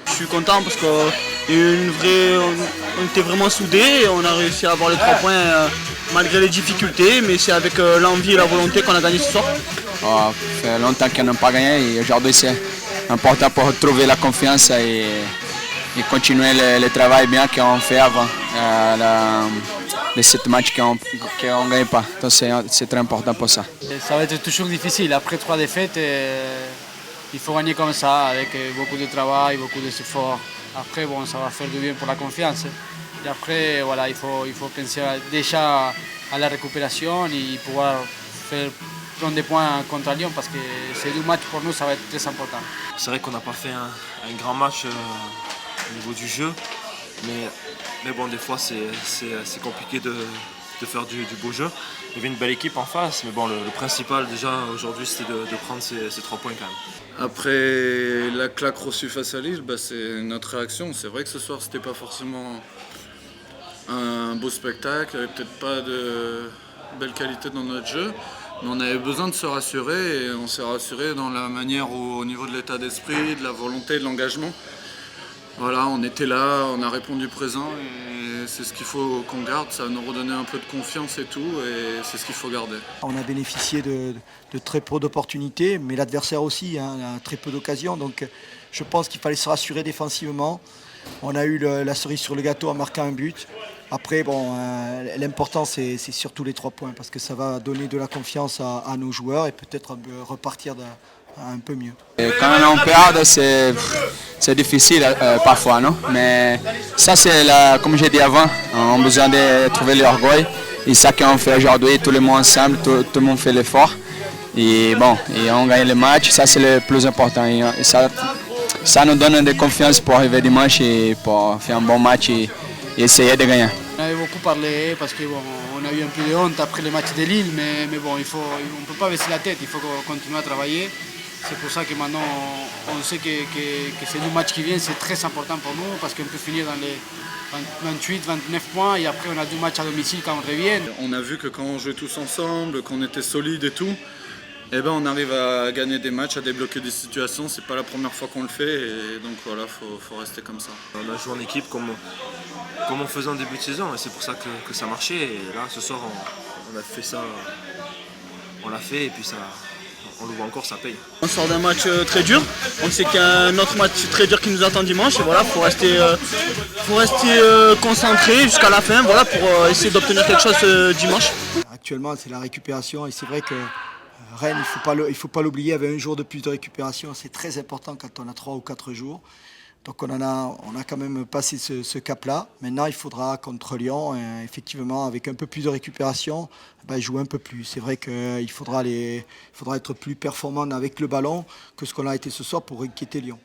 Je suis content parce qu'on était vraiment soudés et on a réussi à avoir les 3 points malgré les difficultés, mais c'est avec l'envie et la volonté qu'on a gagné ce soir. Ça fait longtemps qu'on n'a pas gagné et aujourd'hui c'est important pour retrouver la confiance et continuer le travail bien qu'on fait avant les 7 matchs qu'on ne gagne pas. Donc c'est très important pour ça. Ça va être toujours difficile. Après 3 défaites, il faut gagner comme ça, avec beaucoup de travail, beaucoup d'efforts. Après, ça va faire du bien pour la confiance. Et après, voilà, il faut penser déjà à la récupération et pouvoir prendre des points contre Lyon parce que ces 2 matchs pour nous, ça va être très important. C'est vrai qu'on n'a pas fait un grand match au niveau du jeu, mais bon, des fois c'est compliqué de faire du beau jeu. Il y avait une belle équipe en face, mais bon, le principal déjà aujourd'hui c'était de prendre ces 3 points quand même. Après la claque reçue face à Lille, c'est notre réaction. C'est vrai que ce soir c'était pas forcément un beau spectacle, il n'y avait peut-être pas de belle qualité dans notre jeu, mais on avait besoin de se rassurer et on s'est rassuré dans la manière au niveau de l'état d'esprit, de la volonté, de l'engagement. Voilà, on était là, on a répondu présent et c'est ce qu'il faut qu'on garde, ça va nous redonner un peu de confiance et tout et c'est ce qu'il faut garder. On a bénéficié de très peu d'opportunités, mais l'adversaire aussi a très peu d'occasions, donc je pense qu'il fallait se rassurer défensivement. On a eu la cerise sur le gâteau en marquant un but. Après, l'important c'est surtout les 3 points parce que ça va donner de la confiance à nos joueurs et peut-être repartir un peu mieux. Et quand on perd, c'est difficile parfois, non? Mais ça, c'est comme j'ai dit avant, on a besoin de trouver l'orgueil. Et ça qu'on fait aujourd'hui, tout le monde ensemble, tout le monde fait l'effort. Et on gagne le match, ça c'est le plus important. Et ça nous donne de confiance pour arriver dimanche et pour faire un bon match et essayer de gagner. On avait beaucoup parlé parce qu'on a eu un peu de honte après le match de Lille, mais on ne peut pas baisser la tête, il faut continuer à travailler. C'est pour ça que maintenant on sait que ces 2 matchs qui viennent c'est très important pour nous parce qu'on peut finir dans les 28, 29 points et après on a 2 matchs à domicile quand on revient. On a vu que quand on jouait tous ensemble, qu'on était solides et tout, on arrive à gagner des matchs, à débloquer des situations. C'est pas la première fois qu'on le fait et donc voilà, faut rester comme ça. On a joué en équipe comme on faisait en début de saison et c'est pour ça que ça marchait. Et là ce soir on a fait ça, on l'a fait et puis ça. On le voit encore, ça paye. On sort d'un match très dur. On sait qu'il y a un autre match très dur qui nous attend dimanche. Et voilà, faut rester concentré jusqu'à la fin. Voilà, pour essayer d'obtenir quelque chose dimanche. Actuellement, c'est la récupération et c'est vrai que Rennes, il faut pas l'oublier, avait un jour de plus de récupération. C'est très important quand on a 3 ou 4 jours. Donc on a quand même passé ce cap-là. Maintenant, il faudra contre Lyon, effectivement, avec un peu plus de récupération, jouer un peu plus. C'est vrai qu'il faudra être plus performant avec le ballon que ce qu'on a été ce soir pour inquiéter Lyon.